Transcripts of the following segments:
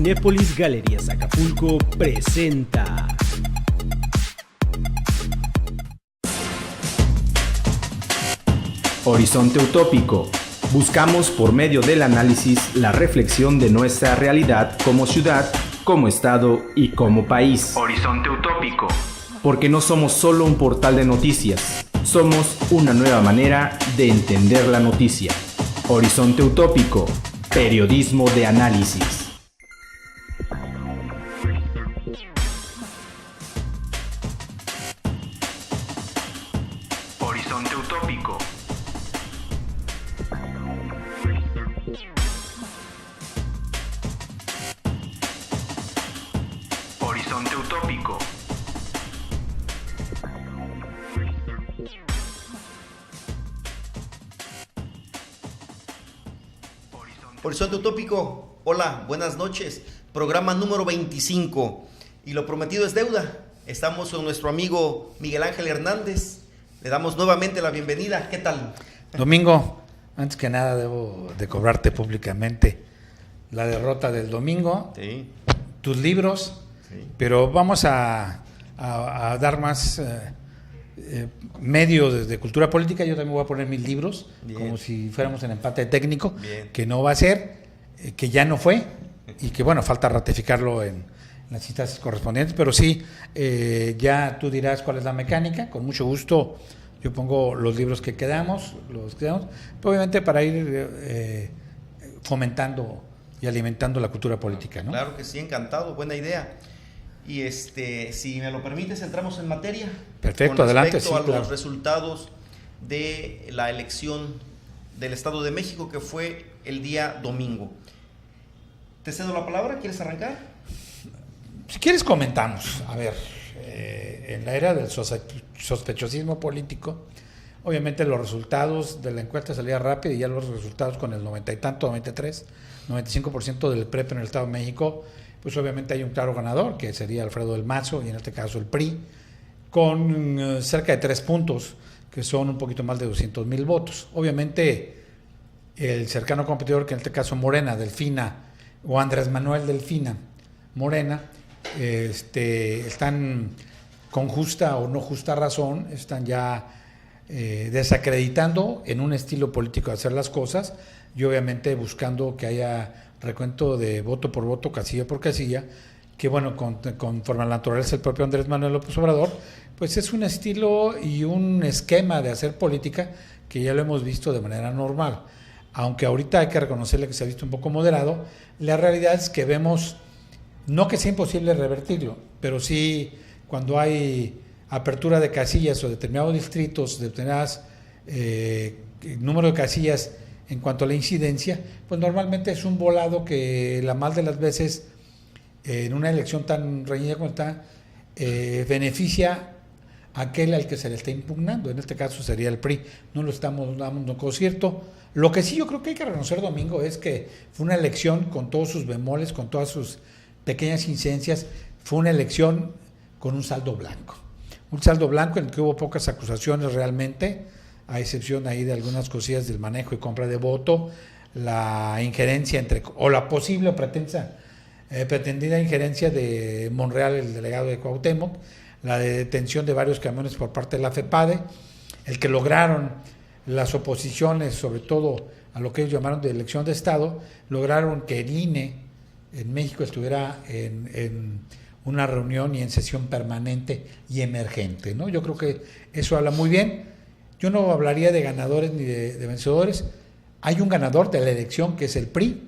Cinépolis Galerías Acapulco presenta Horizonte Utópico. Buscamos por medio del análisis la reflexión de nuestra realidad como ciudad, como estado y como país. Horizonte Utópico. Porque no somos solo un portal de noticias, somos una nueva manera de entender la noticia. Horizonte Utópico, periodismo de análisis. Horizonte Utópico. Horizonte Utópico. Horizonte Utópico, hola, buenas noches, programa número 25 y lo prometido es deuda. Estamos con nuestro amigo Miguel Ángel Hernández, le damos nuevamente la bienvenida. ¿Qué tal? Domingo, antes que nada debo de cobrarte públicamente la derrota del domingo, Sí. tus libros, Sí. pero vamos a dar más medio de cultura política. Yo también voy a poner mis libros, Bien. como si fuéramos en empate técnico, Bien. que no va a ser, que ya no fue, y que bueno, falta ratificarlo en las instancias correspondientes, pero sí, ya tú dirás cuál es la mecánica. Con mucho gusto yo pongo los libros que quedamos, pero obviamente para ir fomentando y alimentando la cultura política, ¿no? Claro que sí, encantado, buena idea. Y si me lo permites, entramos en materia. Perfecto, con adelante. respecto Sí, a claro. los resultados de la elección del Estado de México, que fue el día domingo. Te cedo la palabra, ¿quieres arrancar? Si quieres comentamos, a ver, en la era del sospechosismo político, obviamente los resultados de la encuesta salían rápido y ya los resultados con el 90 y tanto, 93, 95% del PREP en el Estado de México, pues obviamente hay un claro ganador, que sería Alfredo del Mazo, y en este caso el PRI, con cerca de 3 puntos, que son un poquito más de 200,000 votos. Obviamente el cercano competidor, que en este caso Morena, Delfina, o Andrés Manuel Delfina, Morena, están con justa o no justa razón, están ya desacreditando en un estilo político de hacer las cosas, y obviamente buscando que haya recuento de voto por voto, casilla por casilla, que bueno, conforme a la naturaleza del propio Andrés Manuel López Obrador, pues es un estilo y un esquema de hacer política que ya lo hemos visto de manera normal. Aunque ahorita hay que reconocerle que se ha visto un poco moderado, la realidad es que vemos, no que sea imposible revertirlo, pero sí cuando hay apertura de casillas o determinados distritos, determinadas número de casillas en cuanto a la incidencia, pues normalmente es un volado que la más de las veces en una elección tan reñida como está, beneficia a aquel al que se le está impugnando. En este caso sería el PRI. No lo estamos dando como cierto. Lo que sí yo creo que hay que reconocer, Domingo, es que fue una elección con todos sus bemoles, con todas sus pequeñas incidencias. Fue una elección con un saldo blanco. Un saldo blanco en el que hubo pocas acusaciones realmente, a excepción ahí de algunas cosillas del manejo y compra de voto, la injerencia o la posible o pretendida injerencia de Monreal, el delegado de Cuauhtémoc, la detención de varios camiones por parte de la FEPADE, el que lograron las oposiciones, sobre todo a lo que ellos llamaron de elección de Estado, lograron que el INE en México estuviera en una reunión y en sesión permanente y emergente, ¿no? Yo creo que eso habla muy bien. Yo no hablaría de ganadores ni de vencedores. Hay un ganador de la elección, que es el PRI,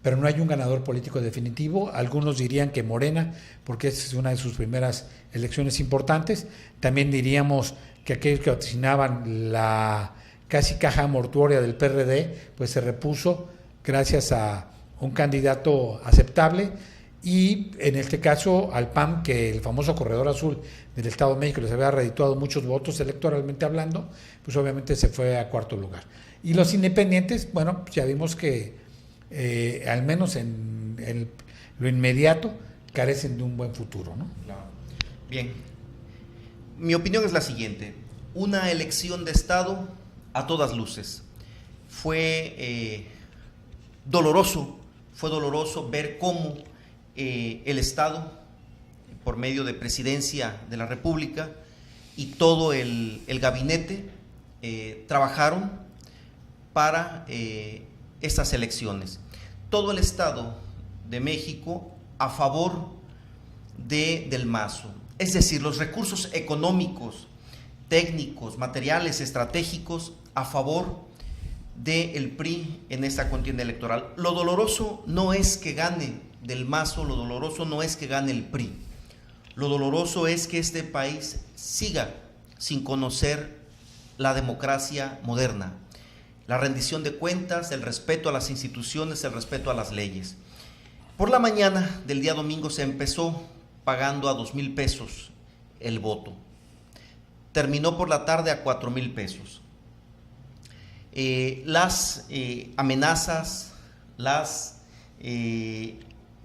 pero no hay un ganador político definitivo. Algunos dirían que Morena, porque es una de sus primeras elecciones importantes. También diríamos que aquellos que vaticinaban la casi caja mortuoria del PRD, pues se repuso gracias a un candidato aceptable, y en este caso al PAN, que el famoso corredor azul del Estado de México les había redituado muchos votos electoralmente hablando, pues obviamente se fue a cuarto lugar. Y los independientes, bueno, ya vimos que al menos en lo inmediato carecen de un buen futuro, ¿no? Claro. Bien, mi opinión es la siguiente: una elección de Estado a todas luces. Fue doloroso ver cómo el Estado, por medio de Presidencia de la República y todo el gabinete, trabajaron para estas elecciones. Todo el Estado de México a favor del Mazo. Es decir, los recursos económicos, técnicos, materiales, estratégicos a favor del PRI en esta contienda electoral. Lo doloroso no es que gane del Mazo, lo doloroso no es que gane el PRI. Lo doloroso es que este país siga sin conocer la democracia moderna, la rendición de cuentas, el respeto a las instituciones, el respeto a las leyes. Por la mañana del día domingo se empezó pagando a 2,000 pesos el voto. Terminó por la tarde a 4,000 pesos. Las amenazas, las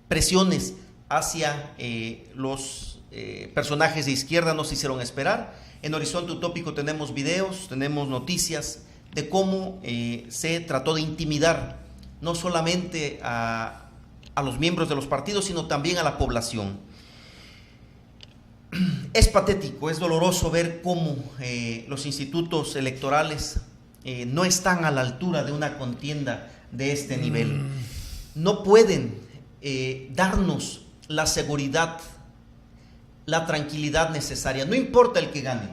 presiones hacia los personajes de izquierda no se hicieron esperar. En Horizonte Utópico tenemos videos, tenemos noticias de cómo se trató de intimidar no solamente a los miembros de los partidos, sino también a la población. Es patético, es doloroso ver cómo los institutos electorales no están a la altura de una contienda de este nivel. No pueden darnos la seguridad, la tranquilidad necesaria. No importa el que gane,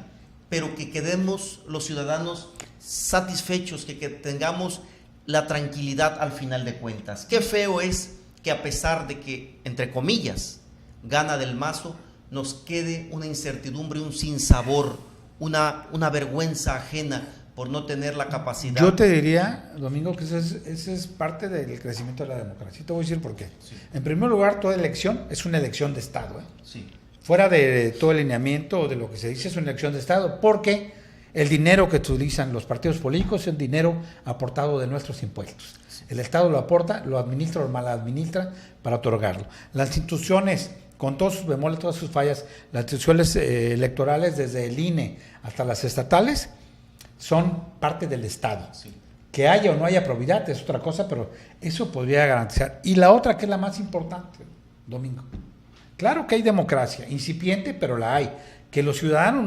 pero que quedemos los ciudadanos satisfechos, que tengamos la tranquilidad al final de cuentas. Qué feo es que a pesar de que, entre comillas, gana del Mazo, nos quede una incertidumbre, un sinsabor, una vergüenza ajena por no tener la capacidad. Yo te diría, Domingo, que ese es parte del crecimiento de la democracia. Te voy a decir por qué. Sí. En primer lugar, toda elección es una elección de Estado. Sí. Fuera de todo el lineamiento o de lo que se dice, es una elección de Estado, porque el dinero que utilizan los partidos políticos es el dinero aportado de nuestros impuestos. Sí. El Estado lo aporta, lo administra o mal administra para otorgarlo. Las instituciones, con todos sus bemoles, todas sus fallas, las instituciones electorales, desde el INE hasta las estatales, son parte del Estado. Sí. Que haya o no haya probidad es otra cosa, pero eso podría garantizar. Y la otra, que es la más importante, Domingo. Claro que hay democracia, incipiente, pero la hay. Que los ciudadanos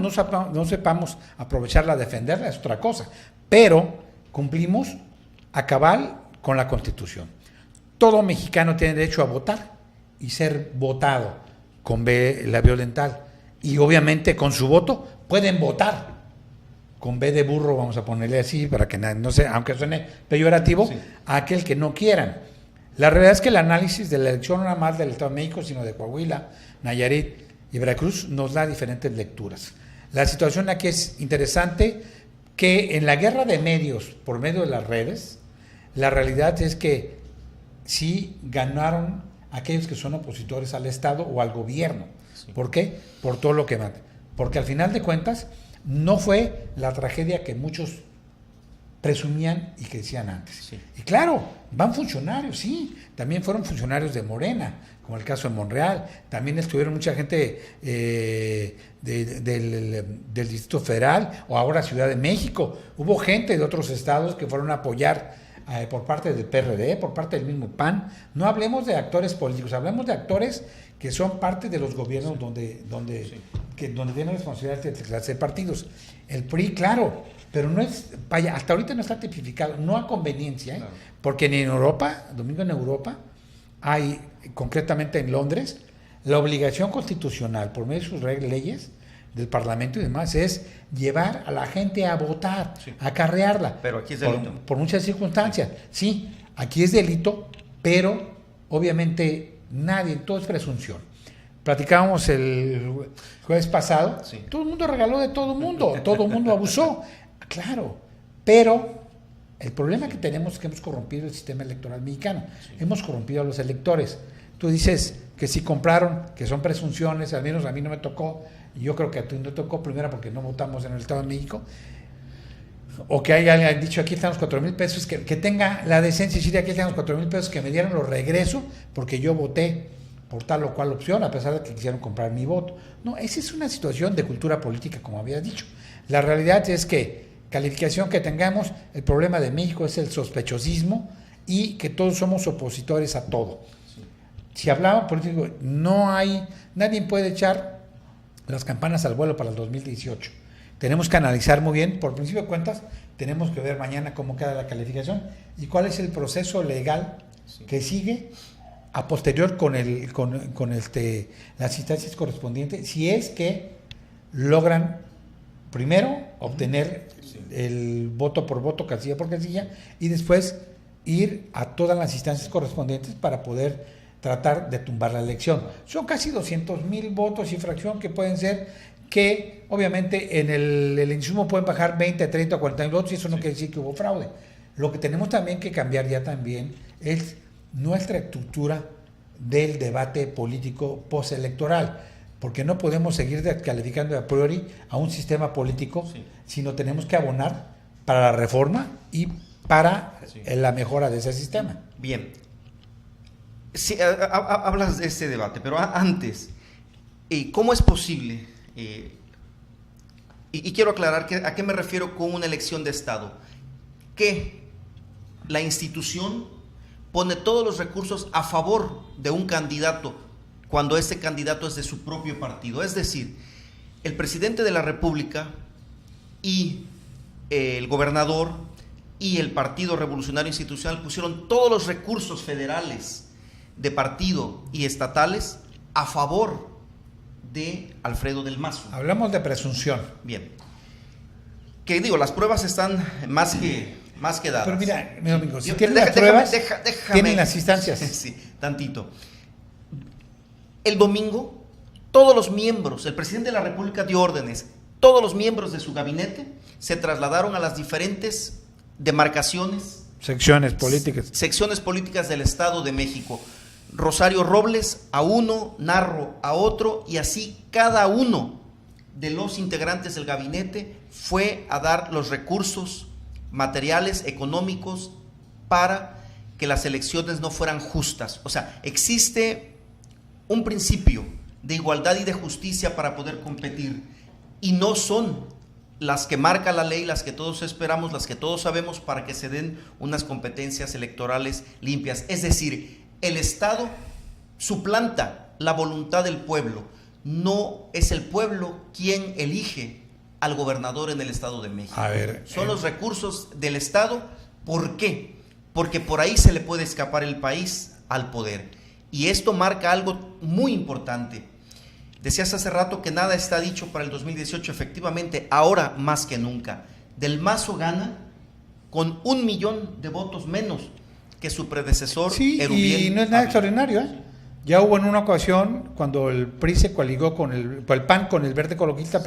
no sepamos aprovecharla, defenderla, es otra cosa. Pero cumplimos a cabal con la Constitución. Todo mexicano tiene derecho a votar y ser votado con B la violental. Y obviamente con su voto pueden votar con B de burro, vamos a ponerle así, para que no sé, aunque suene peyorativo, sí, a aquel que no quieran. La realidad es que el análisis de la elección no nada más del Estado de México, sino de Coahuila, Nayarit y Veracruz, nos da diferentes lecturas. La situación aquí es interesante, que en la guerra de medios, por medio de las redes, la realidad es que sí ganaron aquellos que son opositores al Estado o al gobierno. Sí. ¿Por qué? Por todo lo que manda. Porque al final de cuentas, no fue la tragedia que muchos presumían y que decían antes. Sí. Y claro, van funcionarios, sí, también fueron funcionarios de Morena, como el caso de Monreal, también estuvieron mucha gente del Distrito Federal o ahora Ciudad de México, hubo gente de otros estados que fueron a apoyar por parte del PRD, por parte del mismo PAN. No hablemos de actores políticos, hablemos de actores que son parte de los gobiernos, sí, donde tienen responsabilidad de clase de partidos. El PRI, claro, pero no es, vaya, hasta ahorita no está tipificado, no a conveniencia, claro, porque ni en Europa, Domingo, en Europa, hay, concretamente en Londres, la obligación constitucional, por medio de sus leyes, del Parlamento y demás, es llevar a la gente a votar, sí, a acarrearla. Pero aquí es delito. Por muchas circunstancias. Sí, aquí es delito, pero obviamente nadie, todo es presunción. Platicábamos el jueves pasado, sí, todo el mundo regaló de todo el mundo abusó. Claro, pero el problema que tenemos es que hemos corrompido el sistema electoral mexicano, sí, hemos corrompido a los electores. Tú dices que si compraron, que son presunciones, al menos a mí no me tocó, yo creo que a ti no tocó, primero porque no votamos en el Estado de México, o que hayan dicho aquí están los 4,000 pesos, que tenga la decencia y decir aquí están los 4,000 pesos, que me dieron los regreso porque yo voté por tal o cual opción, a pesar de que quisieron comprar mi voto. No, esa es una situación de cultura política, como había dicho. La realidad es que, calificación que tengamos, el problema de México es el sospechosismo y que todos somos opositores a todo. si hablaba político, nadie puede echar las campanas al vuelo para el 2018. Tenemos que analizar muy bien, por principio de cuentas, tenemos que ver mañana cómo queda la calificación y cuál es el proceso legal que sigue a posterior con las instancias correspondientes, si es que logran primero obtener el voto por voto, casilla por casilla, y después ir a todas las instancias correspondientes para poder tratar de tumbar la elección. Son casi 200,000 votos y fracción que pueden ser, que obviamente en el insumo pueden bajar 20, 30 o 40 votos, y eso no quiere decir que hubo fraude. Lo que tenemos también que cambiar ya también es nuestra estructura del debate político postelectoral, porque no podemos seguir descalificando a priori a un sistema político, sino tenemos que abonar para la reforma y para la mejora de ese sistema. Bien. Sí, hablas de este debate, pero antes, ¿cómo es posible? Y quiero aclarar a qué me refiero con una elección de Estado. Que la institución pone todos los recursos a favor de un candidato cuando ese candidato es de su propio partido. Es decir, el presidente de la República y el gobernador y el Partido Revolucionario Institucional pusieron todos los recursos federales, de partido y estatales a favor de Alfredo del Mazo. Hablamos de presunción. Bien. Que digo, las pruebas están más que dadas. Pero mira, mi amigo, si tienen las pruebas, tienen las instancias. Sí, tantito. El domingo, todos los miembros, el presidente de la República dio órdenes, todos los miembros de su gabinete se trasladaron a las diferentes demarcaciones, secciones políticas del Estado de México. Rosario Robles a uno, Narro a otro, y así cada uno de los integrantes del gabinete fue a dar los recursos materiales, económicos, para que las elecciones no fueran justas. O sea, existe un principio de igualdad y de justicia para poder competir, y no son las que marca la ley, las que todos esperamos, las que todos sabemos, para que se den unas competencias electorales limpias. Es decir, el Estado suplanta la voluntad del pueblo. No es el pueblo quien elige al gobernador en el Estado de México. Son los recursos del Estado. ¿Por qué? Porque por ahí se le puede escapar el país al poder. Y esto marca algo muy importante. Decías hace rato que nada está dicho para el 2018. Efectivamente, ahora más que nunca. Del Mazo gana con 1 millón de votos menos que su predecesor. Sí, y no es nada extraordinario, ¿eh? Ya hubo en una ocasión cuando el PRI se coaligó con el PAN, con el Verde Ecologista,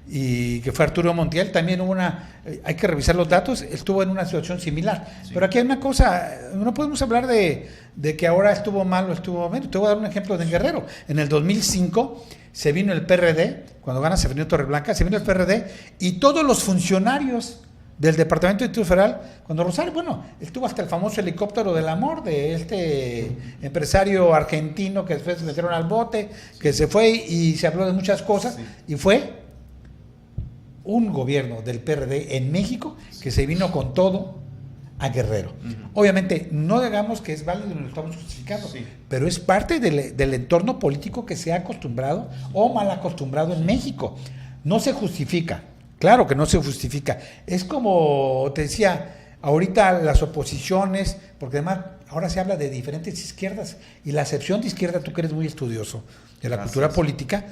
y que fue Arturo Montiel, también hubo hay que revisar los datos, estuvo en una situación similar. Sí. Pero aquí hay una cosa, no podemos hablar de que ahora estuvo mal o estuvo menos. Te voy a dar un ejemplo de Guerrero. En el 2005 se vino el PRD, cuando gana Severino Torreblanca, se vino el PRD, y todos los funcionarios del Departamento de Instituto Federal, cuando Rosario, estuvo hasta el famoso helicóptero del amor de este empresario argentino que después se metieron al bote, que se fue y se habló de muchas cosas, y fue un gobierno del PRD en México que se vino con todo a Guerrero. Obviamente, no digamos que es válido, no lo estamos justificando, pero es parte del entorno político que se ha acostumbrado o mal acostumbrado en México. No se justifica. Claro que no se justifica. Es como te decía, ahorita las oposiciones, porque además ahora se habla de diferentes izquierdas, y la acepción de izquierda, tú que eres muy estudioso de la cultura política,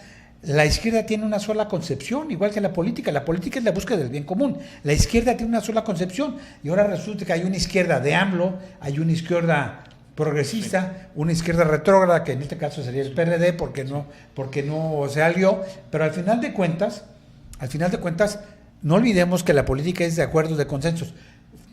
la izquierda tiene una sola concepción, igual que la política. La política es la búsqueda del bien común. La izquierda tiene una sola concepción, y ahora resulta que hay una izquierda de AMLO, hay una izquierda progresista, una izquierda retrógrada, que en este caso sería el PRD, porque no se alió, pero al final de cuentas, no olvidemos que la política es de acuerdos, de consensos,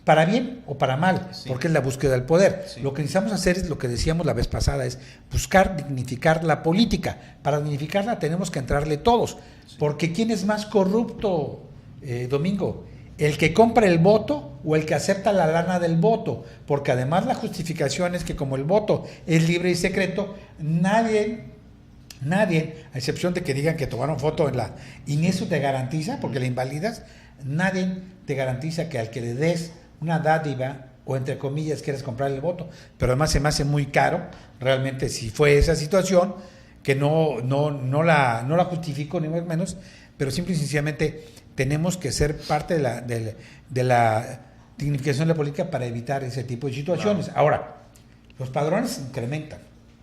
para bien o para mal, porque es la búsqueda del poder. Lo que necesitamos hacer es lo que decíamos la vez pasada, es buscar dignificar la política. Para dignificarla tenemos que entrarle todos, porque ¿quién es más corrupto, Domingo? ¿El que compra el voto o el que acepta la lana del voto? Porque además la justificación es que como el voto es libre y secreto, nadie, a excepción de que digan que tomaron foto y ni eso te garantiza, porque la invalidas, nadie te garantiza que al que le des una dádiva o entre comillas quieres comprar el voto, pero además se me hace muy caro, realmente si fue esa situación, que no la justifico ni más menos, pero simple y sencillamente tenemos que ser parte de la dignificación de la política para evitar ese tipo de situaciones. Claro. Ahora, los padrones se incrementan,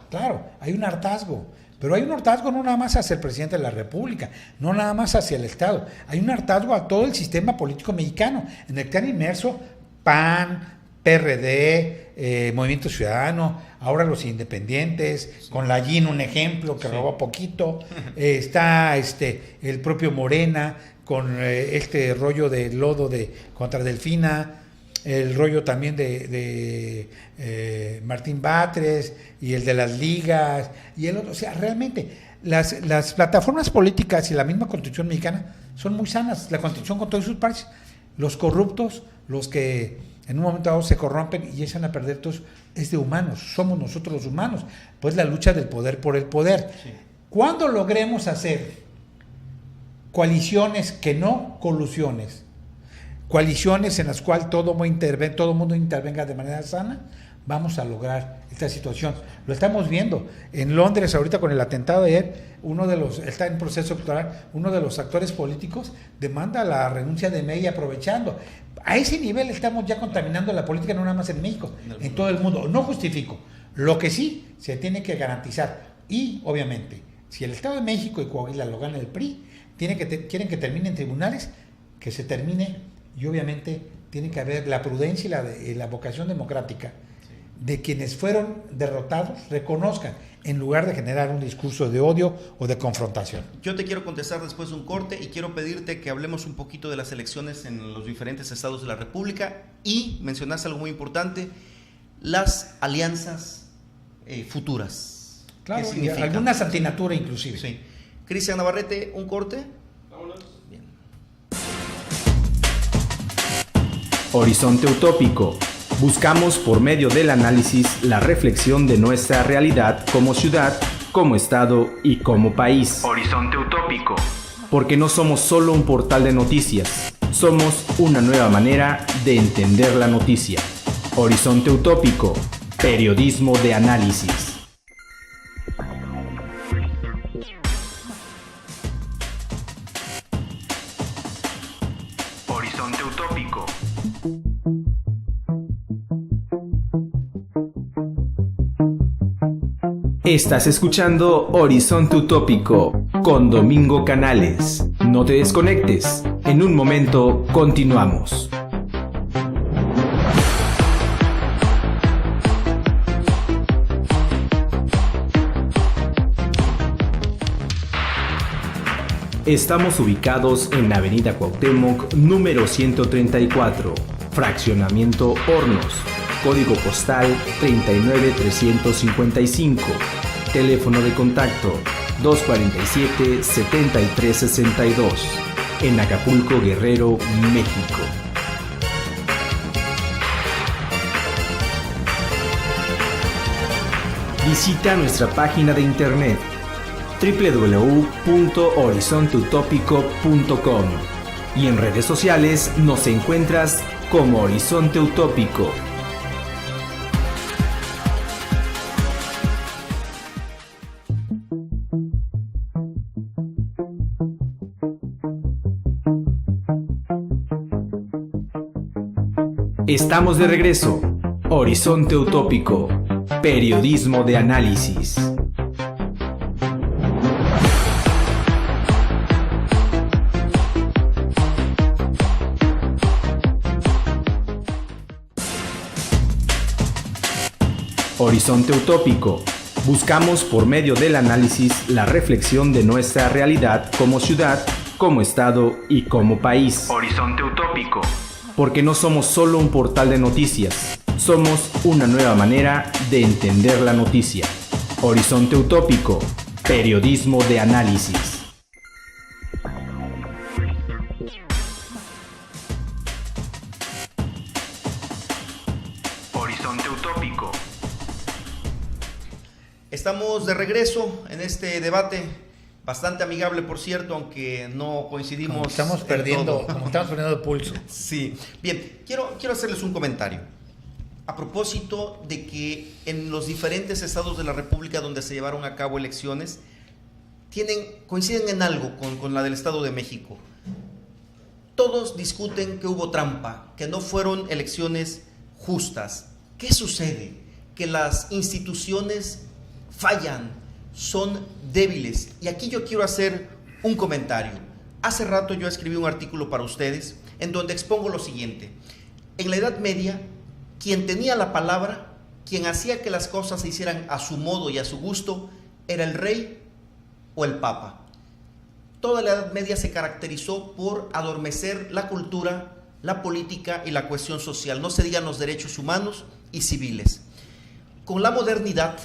claro, hay un hartazgo, pero hay un hartazgo no nada más hacia el presidente de la República, no nada más hacia el Estado, hay un hartazgo a todo el sistema político mexicano, en el que han inmerso PAN, PRD, Movimiento Ciudadano, ahora los independientes, con la Yin un ejemplo que robó poquito, está el propio Morena con este rollo de lodo contra Delfina, el rollo también de Martín Batres y el de las ligas y el otro. O sea, realmente las plataformas políticas y la misma Constitución mexicana son muy sanas, la Constitución con todos sus partes. Los corruptos, los que en un momento dado se corrompen y echan a perder todos, es de humanos, somos nosotros los humanos, pues la lucha del poder por el poder. Sí. Cuando logremos hacer coaliciones que no colusiones, coaliciones en las cuales todo mundo intervenga de manera sana, vamos a lograr esta situación. Lo estamos viendo en Londres ahorita con el atentado de ayer, está en proceso electoral, uno de los actores políticos demanda la renuncia de May aprovechando. A ese nivel estamos ya contaminando la política, no nada más en México, en todo el mundo. No justifico. Lo que sí se tiene que garantizar, y obviamente, si el Estado de México y Coahuila lo gana el PRI, quieren que termine en tribunales, que se termine, y obviamente tiene que haber la prudencia y la vocación democrática de quienes fueron derrotados, reconozcan, en lugar de generar un discurso de odio o de confrontación. Yo te quiero contestar después de un corte y quiero pedirte que hablemos un poquito de las elecciones en los diferentes estados de la República y mencionaste algo muy importante, las alianzas futuras. Claro, y algunas antinatura inclusive. Sí. Cristian Navarrete, un corte. Vámonos. Bien. Horizonte utópico. Buscamos por medio del análisis la reflexión de nuestra realidad como ciudad, como estado y como país. Horizonte utópico. Porque no somos solo un portal de noticias, somos una nueva manera de entender la noticia. Horizonte utópico. Periodismo de análisis. Horizonte utópico. Estás escuchando Horizonte Utópico con Domingo Canales. No te desconectes. En un momento continuamos. Estamos ubicados en la Avenida Cuauhtémoc, número 134, Fraccionamiento Hornos. Código postal 39355. Teléfono de contacto 247-7362. En Acapulco, Guerrero, México. Visita nuestra página de internet www.horizonteutópico.com y en redes sociales nos encuentras como Horizonte Utópico. Estamos de regreso. Horizonte Utópico. Periodismo de análisis. Horizonte Utópico. Buscamos por medio del análisis la reflexión de nuestra realidad como ciudad, como estado y como país. Horizonte Utópico. Porque no somos solo un portal de noticias, somos una nueva manera de entender la noticia. Horizonte Utópico. Periodismo de análisis. Horizonte Utópico. Estamos de regreso en este debate, bastante amigable, por cierto, aunque no coincidimos. Como estamos perdiendo el pulso. Sí. Bien, quiero hacerles un comentario. a propósito de que en los diferentes estados de la República donde se llevaron a cabo elecciones, coinciden en algo con la del Estado de México. Todos discuten que hubo trampa, que no fueron elecciones justas. ¿Qué sucede? Que las instituciones fallan, son débiles. Y aquí yo quiero hacer un comentario. Hace rato yo escribí un artículo para ustedes en donde expongo lo siguiente. En la Edad Media, quien tenía la palabra, quien hacía que las cosas se hicieran a su modo y a su gusto, era el rey o el papa. Toda la Edad Media se caracterizó por adormecer la cultura, la política y la cohesión social, no se digan los derechos humanos y civiles. Con la modernidad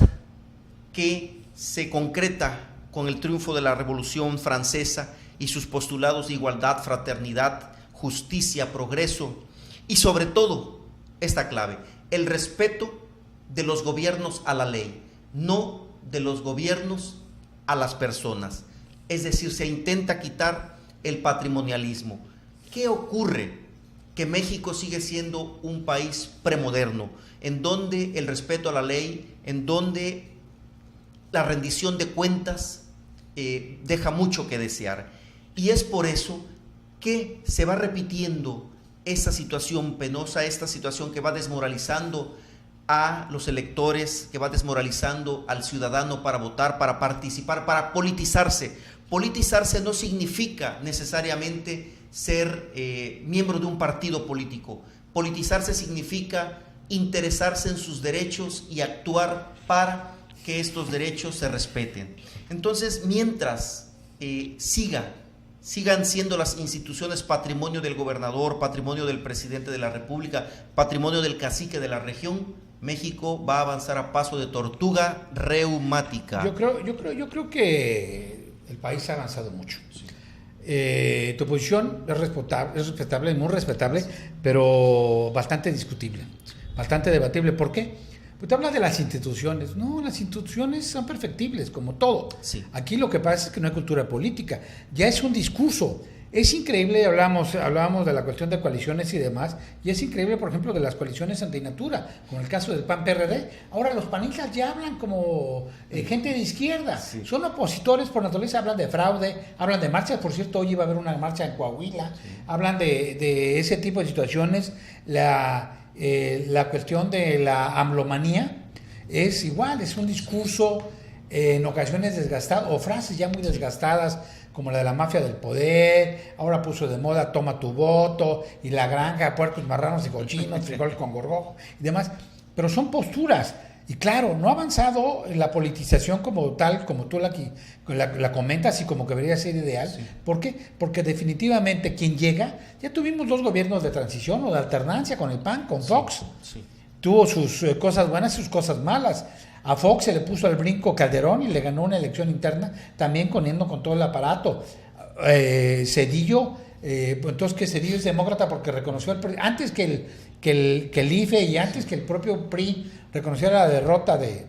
que se concreta con el triunfo de la Revolución Francesa y sus postulados de igualdad, fraternidad, justicia, progreso y sobre todo, esta clave, el respeto de los gobiernos a la ley, no de los gobiernos a las personas. Es decir, se intenta quitar el patrimonialismo. ¿Qué ocurre? Que México sigue siendo un país premoderno, en donde el respeto a la ley, en donde la rendición de cuentas deja mucho que desear. Y es por eso que se va repitiendo esta situación penosa, esta situación que va desmoralizando a los electores, que va desmoralizando al ciudadano para votar, para participar, para politizarse. Politizarse no significa necesariamente ser miembro de un partido político. Politizarse significa interesarse en sus derechos y actuar para que estos derechos se respeten. Entonces, mientras sigan siendo las instituciones patrimonio del gobernador, patrimonio del presidente de la República, patrimonio del cacique de la región, México va a avanzar a paso de tortuga reumática. Yo creo que el país ha avanzado mucho. Sí. Tu posición es respetable, muy respetable, pero bastante discutible, bastante debatible. ¿Por qué? Pues te hablas de las instituciones. No, las instituciones son perfectibles, como todo. Sí. Aquí lo que pasa es que no hay cultura política. Ya es un discurso. Es increíble, hablábamos de la cuestión de coaliciones y demás, y es increíble, por ejemplo, de las coaliciones antinatura, como el caso del PAN-PRD. Ahora los panistas ya hablan como gente de izquierda. Sí. Son opositores por naturaleza, hablan de fraude, hablan de marchas. Por cierto, hoy iba a haber una marcha en Coahuila. Sí. Hablan de ese tipo de situaciones. La cuestión de la amlomanía es igual, es un discurso en ocasiones desgastado, o frases ya muy desgastadas, como la de la mafia del poder. Ahora puso de moda toma tu voto, y la granja, puercos, marranos y cochinos, frijoles con gorgojo y demás, pero son posturas. Y claro, no ha avanzado la politización como tal, como tú la comentas y como que debería ser ideal. Sí. ¿Por qué? Porque definitivamente quien llega, ya tuvimos 2 gobiernos de transición o de alternancia con el PAN, con Fox. Sí. Tuvo sus cosas buenas y sus cosas malas. A Fox se le puso al brinco Calderón y le ganó una elección interna, también corriendo con todo el aparato. Cedillo, entonces que Cedillo es demócrata porque reconoció antes que el IFE y antes que el propio PRI reconociera la derrota de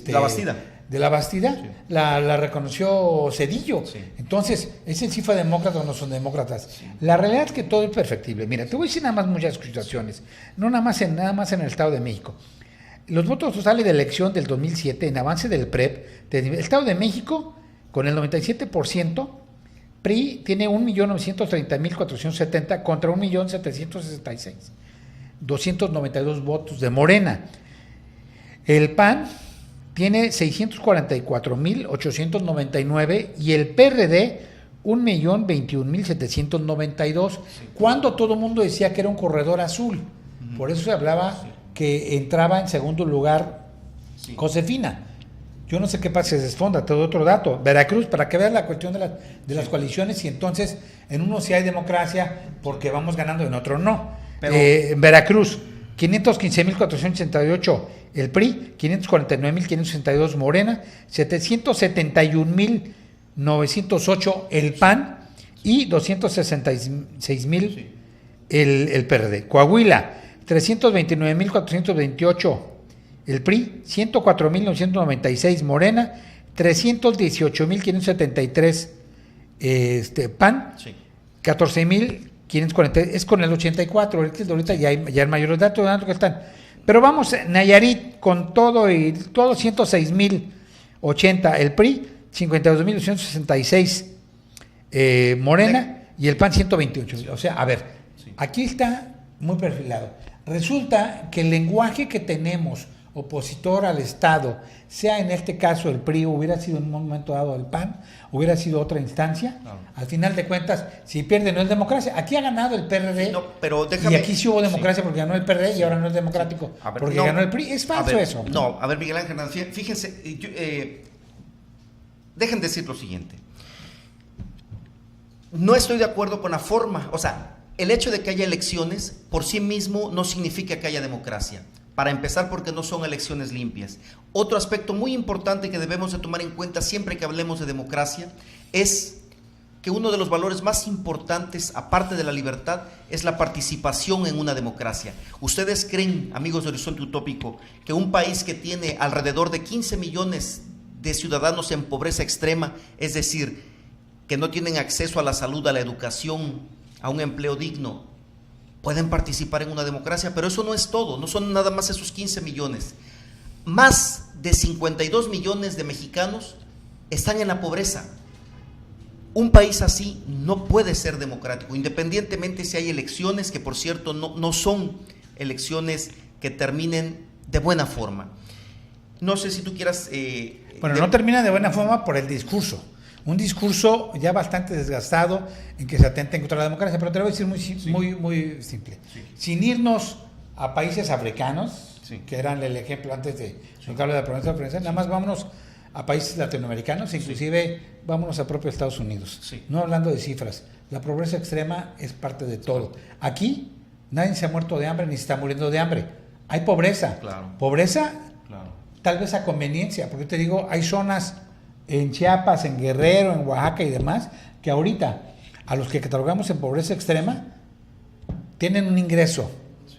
la Bastida. De la Bastida, sí. la reconoció Cedillo. Sí. Entonces, ese sí fue demócrata o no son demócratas. Sí. La realidad es que todo es perfectible. Mira, te voy a decir nada más muchas situaciones, no nada más en el Estado de México. Los votos totales de elección del 2007 en avance del PREP, el Estado de México, con el 97%, PRI tiene 1.930.470 contra 1.766.000, 292 votos de Morena. El PAN tiene 644.899 y el PRD 1.021.792, cuando todo el mundo decía que era un corredor azul. Por eso se hablaba que entraba en segundo lugar Josefina. Yo no sé qué pasa, se desfonda, todo otro dato. Veracruz, para que veas la cuestión de las coaliciones, y entonces en uno sí hay democracia porque vamos ganando, en otro no. Pero Veracruz, 515.488 el PRI, 549.562 Morena, 771.908 el PAN y 266.000 el PRD. Coahuila, 329.428 el PRI, 104.996 Morena, 318.573 PAN, 14.000 es con el 84, ahorita ya hay mayores datos que están. Pero vamos, Nayarit con todo 106,080 el PRI, 52,266 Morena y el PAN 128. O sea, a ver, aquí está muy perfilado. Resulta que el lenguaje que tenemos opositor al Estado, sea en este caso el PRI, hubiera sido en un momento dado el PAN, hubiera sido otra instancia, al final de cuentas, si pierde no es democracia. Aquí ha ganado el PRD, pero déjame, y aquí sí hubo democracia porque ganó el PRD y ahora no es democrático porque ganó el PRI. Es falso eso. No, a ver, Miguel Ángel, fíjense, dejen decir lo siguiente. No estoy de acuerdo con la forma, o sea, el hecho de que haya elecciones por sí mismo no significa que haya democracia. Para empezar, porque no son elecciones limpias. Otro aspecto muy importante que debemos de tomar en cuenta siempre que hablemos de democracia es que uno de los valores más importantes, aparte de la libertad, es la participación en una democracia. ¿Ustedes creen, amigos de Horizonte Utópico, que un país que tiene alrededor de 15 millones de ciudadanos en pobreza extrema, es decir, que no tienen acceso a la salud, a la educación, a un empleo digno, pueden participar en una democracia? Pero eso no es todo, no son nada más esos 15 millones. Más de 52 millones de mexicanos están en la pobreza. Un país así no puede ser democrático, independientemente si hay elecciones, que por cierto no son elecciones que terminen de buena forma. No sé si tú quieras... no termina de buena forma por el discurso. Un discurso ya bastante desgastado en que se atenta en contra de la democracia, pero te lo voy a decir muy simple. Sí. Sin irnos a países africanos, que eran el ejemplo antes de hablar de la provincia de Francia, nada más vámonos a países latinoamericanos, inclusive vámonos a propio Estados Unidos. No hablando de cifras, la pobreza extrema es parte de todo. Aquí nadie se ha muerto de hambre ni se está muriendo de hambre. Hay pobreza. Pobreza, tal vez a conveniencia, porque te digo, hay zonas en Chiapas, en Guerrero, en Oaxaca y demás, que ahorita a los que catalogamos en pobreza extrema tienen un ingreso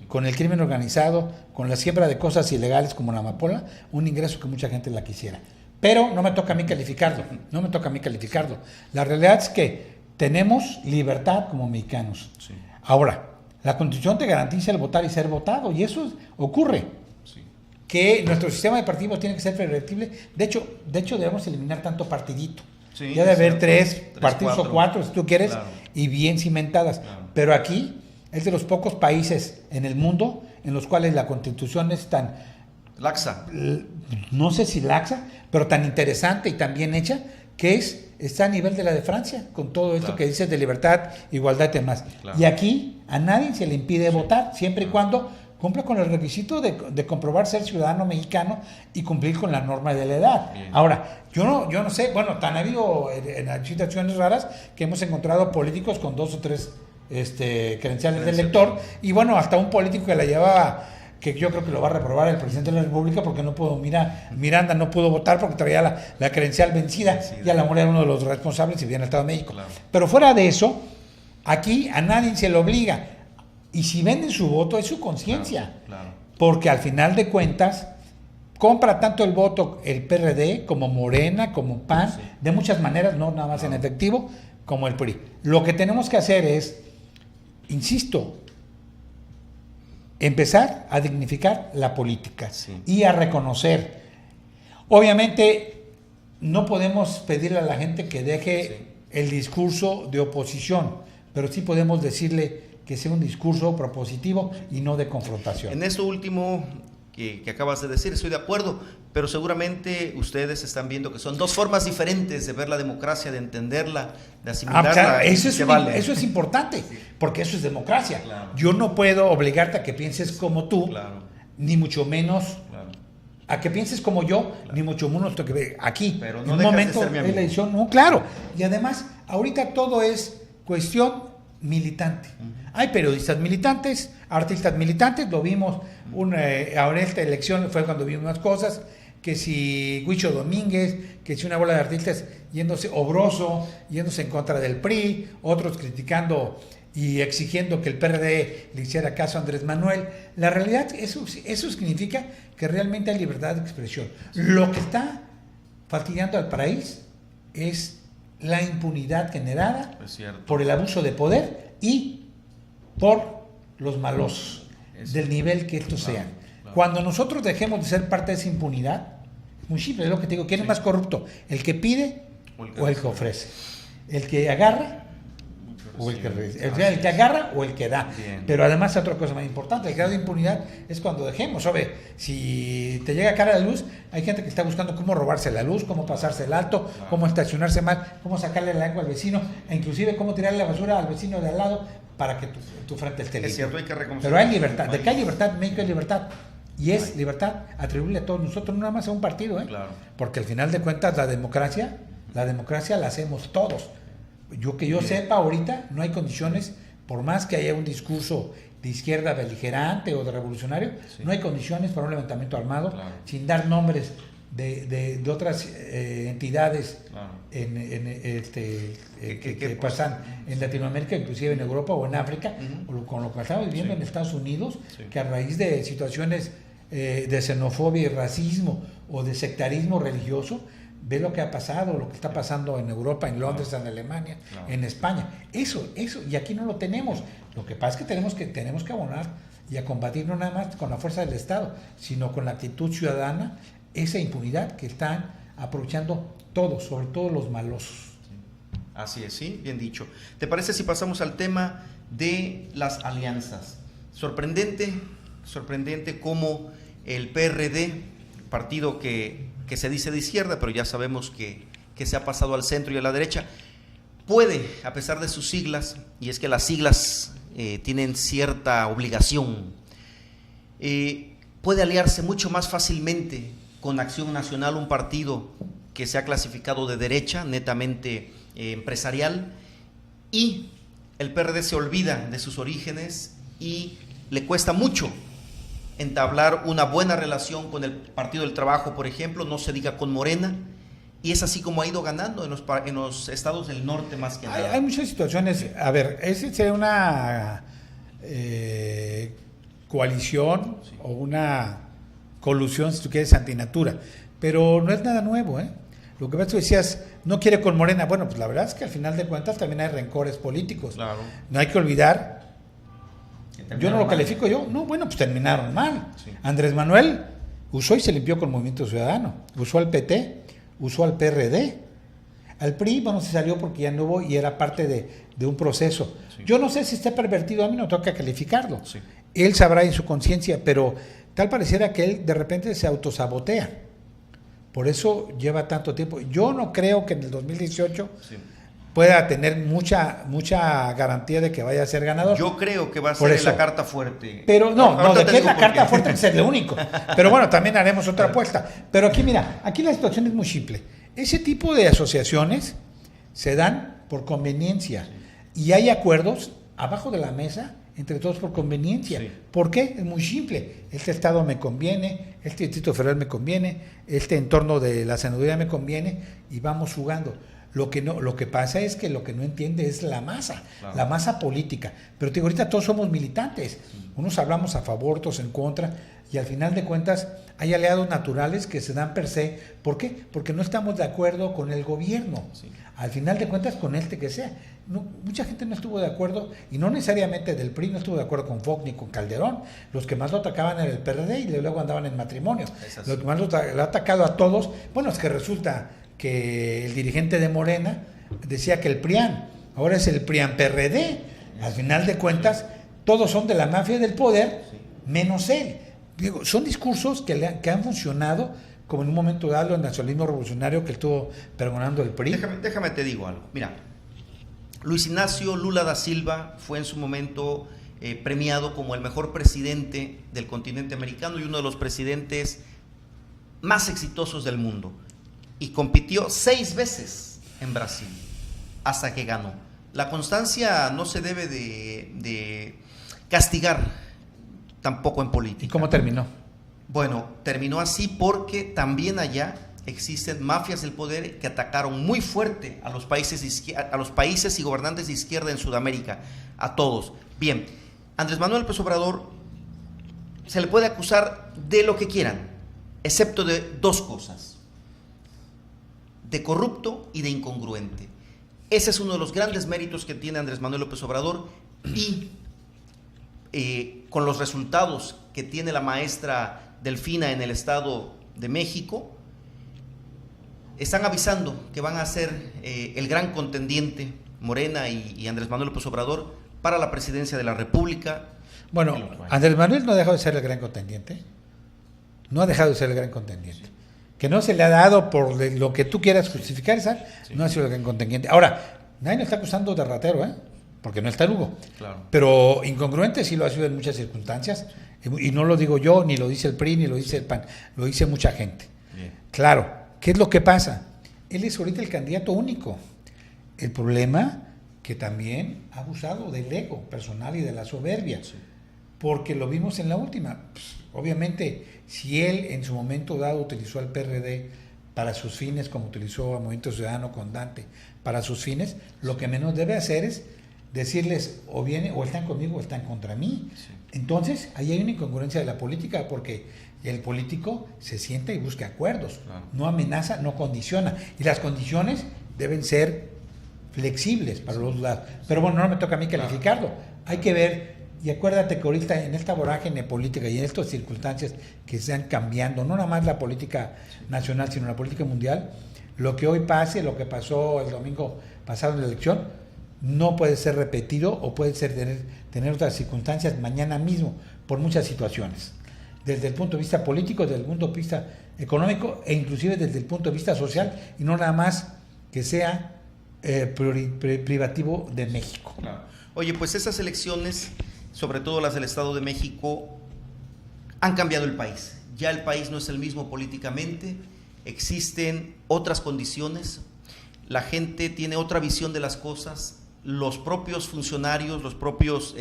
con el crimen organizado, con la siembra de cosas ilegales como la amapola, un ingreso que mucha gente la quisiera. Pero no me toca a mí calificarlo, La realidad es que tenemos libertad como mexicanos. Ahora, la Constitución te garantiza el votar y ser votado, y eso ocurre. Que nuestro sistema de partidos tiene que ser perfectible. De hecho debemos eliminar tanto partidito. Ya debe haber tres partidos o cuatro, si tú quieres, y bien cimentadas. Pero aquí es de los pocos países en el mundo en los cuales la Constitución es tan... laxa. No sé si laxa, pero tan interesante y tan bien hecha, que está a nivel de la de Francia, con todo esto que dices de libertad, igualdad y demás. Y aquí a nadie se le impide votar, siempre y cuando cumpla con el requisito de comprobar ser ciudadano mexicano y cumplir con la norma de la edad. Bien. Ahora, yo no sé, tan ha habido en situaciones raras que hemos encontrado políticos con 2 o 3 credenciales de elector, y hasta un político que la llevaba, que yo creo que lo va a reprobar el presidente de la República porque no pudo, Miranda no pudo votar porque traía la credencial vencida, y a la mejor era uno de los responsables y bien el Estado de México. Pero fuera de eso, aquí a nadie se le obliga. Y si venden su voto, es su conciencia. Porque al final de cuentas, compra tanto el voto el PRD, como Morena, como PAN, de muchas maneras, no nada más en efectivo, como el PRI. Lo que tenemos que hacer es, insisto, empezar a dignificar la política y a reconocer. Obviamente, no podemos pedirle a la gente que deje el discurso de oposición, pero sí podemos decirle que sea un discurso propositivo y no de confrontación. En esto último que acabas de decir, estoy de acuerdo, pero seguramente ustedes están viendo que son dos formas diferentes de ver la democracia, de entenderla, de asimilarla. Eso es importante, porque eso es democracia. Yo no puedo obligarte a que pienses como tú, ni mucho menos a que pienses como yo, ni mucho menos que aquí. Pero no en un momento de la edición, y además, ahorita todo es cuestión militante. Hay periodistas militantes, artistas militantes, lo vimos ahora en esta elección fue cuando vimos unas cosas, que si Huicho Domínguez, que si una bola de artistas yéndose en contra del PRI, otros criticando y exigiendo que el PRD le hiciera caso a Andrés Manuel. La realidad, eso significa que realmente hay libertad de expresión. Lo que está fastidiando al país es la impunidad generada por el abuso de poder y por los malosos, del nivel que estos sean. Cuando nosotros dejemos de ser parte de esa impunidad, muy simple, es lo que te digo, ¿quién es más corrupto? ¿El que pide o el que ofrece? ¿El que agarra o el que recibe? El que agarra o el que da. Bien. Pero además otra cosa más importante, el grado de impunidad es cuando dejemos, si te llega cara la luz, hay gente que está buscando cómo robarse la luz, cómo pasarse el alto, cómo estacionarse mal, cómo sacarle la lengua al vecino, e inclusive cómo tirarle la basura al vecino de al lado para que tu frente esté limpio. Es cierto, hay que reconocer. Pero hay libertad, de que hay libertad, México hay libertad. Y es libertad atribuirle a todos nosotros, no nada más a un partido, Claro. Porque al final de cuentas la democracia la hacemos todos. Yo sepa, ahorita no hay condiciones, por más que haya un discurso de izquierda beligerante o de revolucionario, no hay condiciones para un levantamiento armado, sin dar nombres de otras entidades que pasan en Latinoamérica, inclusive en Europa o en África, con lo que estamos viviendo en Estados Unidos, que a raíz de situaciones de xenofobia y racismo o de sectarismo religioso, ve lo que ha pasado, lo que está pasando en Europa, en Londres, en Alemania, en España. Eso, y aquí no lo tenemos. Lo que pasa es que tenemos que abonar y a combatir no nada más con la fuerza del Estado, sino con la actitud ciudadana, esa impunidad que están aprovechando todos, sobre todo los malosos. Así es, sí, bien dicho. ¿Te parece si pasamos al tema de las alianzas? Sorprendente cómo el PRD, partido que se dice de izquierda, pero ya sabemos que se ha pasado al centro y a la derecha, puede, a pesar de sus siglas, y es que las siglas tienen cierta obligación, puede aliarse mucho más fácilmente con Acción Nacional, un partido que se ha clasificado de derecha, netamente empresarial, y el PRD se olvida de sus orígenes y le cuesta mucho entablar una buena relación con el Partido del Trabajo, por ejemplo, no se diga con Morena, y es así como ha ido ganando en los estados del norte más que nada. Hay muchas situaciones, a ver, esa sería una coalición o una colusión, si tú quieres, antinatura, pero no es nada nuevo, Lo que tú decías, no quiere con Morena, bueno, pues la verdad es que al final de cuentas también hay rencores políticos. Claro. No hay que olvidar. Yo no lo califico pues terminaron mal. Sí. Andrés Manuel usó y se limpió con Movimiento Ciudadano, usó al PT, usó al PRD, al PRI, se salió porque ya no hubo y era parte de un proceso. Sí. Yo no sé si está pervertido, a mí no toca calificarlo. Sí. Él sabrá en su conciencia, pero tal pareciera que él de repente se autosabotea. Por eso lleva tanto tiempo. Yo no creo que en el 2018... Sí. pueda tener mucha garantía de que vaya a ser ganador. Yo creo que va a ser la carta fuerte. Pero no, de que es la carta fuerte es lo único. Pero bueno, también haremos otra apuesta. Pero aquí, mira, aquí la situación es muy simple. Ese tipo de asociaciones se dan por conveniencia y hay acuerdos abajo de la mesa entre todos por conveniencia. Sí. ¿Por qué? Es muy simple. Este estado me conviene, este distrito federal me conviene, este entorno de la senaduría me conviene y vamos jugando. Lo que pasa es que lo que no entiende es la masa, la masa política. Pero te digo, ahorita todos somos militantes. Unos hablamos a favor, otros en contra, y al final de cuentas hay aliados naturales que se dan per se. ¿Por qué? Porque no estamos de acuerdo con el gobierno. Sí. Al final de cuentas, con este que sea. Mucha gente no estuvo de acuerdo, y no necesariamente del PRI, no estuvo de acuerdo con Fox ni con Calderón. Los que más lo atacaban era el PRD y luego andaban en matrimonio. Los que más lo ha atacado a todos, bueno, es que resulta que el dirigente de Morena decía que el PRIAN, ahora es el PRIAN-PRD. Al final de cuentas, todos son de la mafia del poder, menos él. Digo, son discursos que han funcionado, como en un momento dado el nacionalismo revolucionario que estuvo pregonando el PRI. Déjame te digo algo. Mira, Luis Ignacio Lula da Silva fue en su momento premiado como el mejor presidente del continente americano y uno de los presidentes más exitosos del mundo. Y compitió 6 veces en Brasil hasta que ganó. La constancia no se debe de castigar tampoco en política. ¿Y cómo terminó? Bueno, terminó así porque también allá existen mafias del poder que atacaron muy fuerte a los países y gobernantes de izquierda en Sudamérica, a todos. Bien, Andrés Manuel López Obrador se le puede acusar de lo que quieran, excepto de 2 cosas: de corrupto y de incongruente. Ese es uno de los grandes méritos que tiene Andrés Manuel López Obrador, y con los resultados que tiene la maestra Delfina en el Estado de México, están avisando que van a ser el gran contendiente Morena y Andrés Manuel López Obrador para la presidencia de la República. Bueno, Andrés Manuel no ha dejado de ser el gran contendiente. No ha dejado de ser el gran contendiente. Que no se le ha dado por lo que tú quieras justificar, ¿sabes? No ha sido el gran contendiente. Ahora, nadie lo está acusando de ratero, porque no está Hugo. Claro. Pero incongruente sí lo ha sido en muchas circunstancias. Y no lo digo yo, ni lo dice el PRI, ni lo dice el PAN. Lo dice mucha gente. Bien. Claro, ¿qué es lo que pasa? Él es ahorita el candidato único. El problema que también ha abusado del ego personal y de la soberbia. Sí. Porque lo vimos en la última. Obviamente, si él en su momento dado utilizó al PRD para sus fines, como utilizó a Movimiento Ciudadano con Dante, para sus fines, lo que menos debe hacer es decirles o vienen o están conmigo o están contra mí. Sí. Entonces, ahí hay una incongruencia de la política, porque el político se sienta y busca acuerdos, claro. No amenaza, no condiciona, y las condiciones deben ser flexibles para los lados. Pero bueno, no me toca a mí calificarlo, hay que ver. Y acuérdate que ahorita en esta vorágine política y en estas circunstancias que están cambiando, no nada más la política nacional, sino la política mundial, lo que hoy pase, lo que pasó el domingo pasado en la elección, no puede ser repetido o puede ser tener otras circunstancias mañana mismo por muchas situaciones. Desde el punto de vista político, desde el punto de vista económico e inclusive desde el punto de vista social, y no nada más que sea privativo de México. Claro. Oye, pues esas elecciones, sobre todo las del Estado de México, han cambiado el país. Ya el país no es el mismo políticamente, existen otras condiciones, la gente tiene otra visión de las cosas, los propios funcionarios, los propios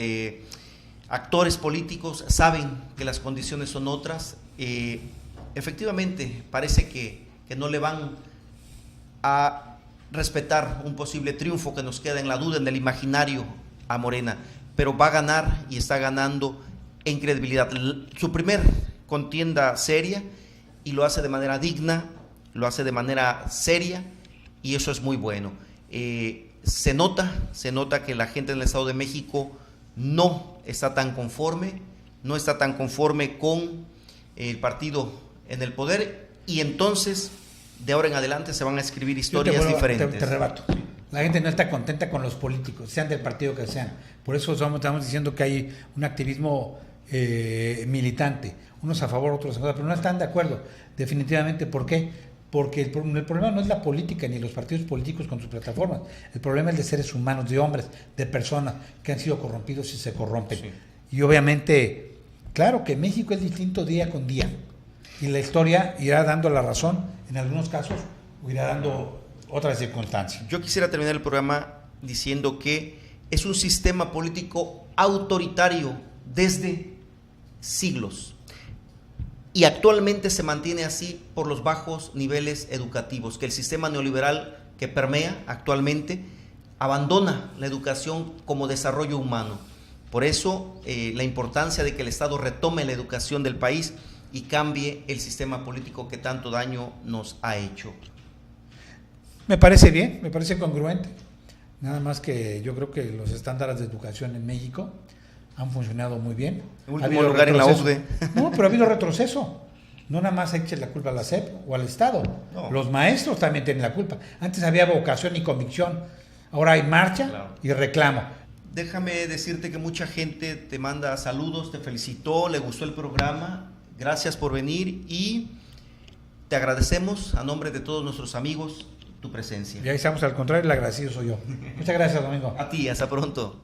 actores políticos saben que las condiciones son otras. Efectivamente, parece que no le van a respetar un posible triunfo que nos queda en la duda, en el imaginario a Morena, pero va a ganar y está ganando en credibilidad. Su primer contienda seria, y lo hace de manera digna, lo hace de manera seria, y eso es muy bueno. Se nota que la gente en el Estado de México no está tan conforme con el partido en el poder, y entonces de ahora en adelante se van a escribir historias diferentes. Te rebato. La gente no está contenta con los políticos, sean del partido que sean. Por eso estamos diciendo que hay un activismo militante, unos a favor, otros en contra, pero no están de acuerdo, definitivamente. ¿Por qué? Porque el problema no es la política ni los partidos políticos con sus plataformas. El problema es de seres humanos, de hombres, de personas que han sido corrompidos y se corrompen. Sí. Y obviamente, claro que México es distinto día con día, y la historia irá dando la razón en algunos casos, o irá dando otras circunstancias. Yo quisiera terminar el programa diciendo que es un sistema político autoritario desde siglos, y actualmente se mantiene así por los bajos niveles educativos, que el sistema neoliberal que permea actualmente abandona la educación como desarrollo humano. Por eso la importancia de que el Estado retome la educación del país y cambie el sistema político que tanto daño nos ha hecho. Me parece bien, me parece congruente. Nada más que yo creo que los estándares de educación en México han funcionado muy bien. En último lugar en la OCDE. No, pero ha habido retroceso. No nada más eches la culpa a la SEP o al Estado. No. Los maestros también tienen la culpa. Antes había vocación y convicción. Ahora hay marcha, claro, y reclamo. Déjame decirte que mucha gente te manda saludos, te felicitó, le gustó el programa. Gracias por venir y te agradecemos a nombre de todos nuestros amigos tu presencia. Y ahí estamos, al contrario, el agradecido soy yo. Muchas gracias, Domingo. A ti, hasta pronto.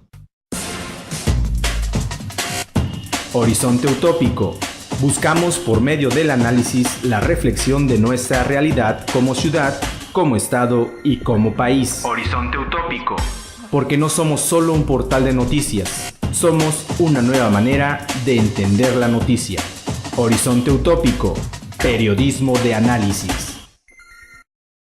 Horizonte Utópico. Buscamos por medio del análisis la reflexión de nuestra realidad como ciudad, como estado y como país. Horizonte Utópico. Porque no somos solo un portal de noticias, somos una nueva manera de entender la noticia. Horizonte Utópico, periodismo de análisis.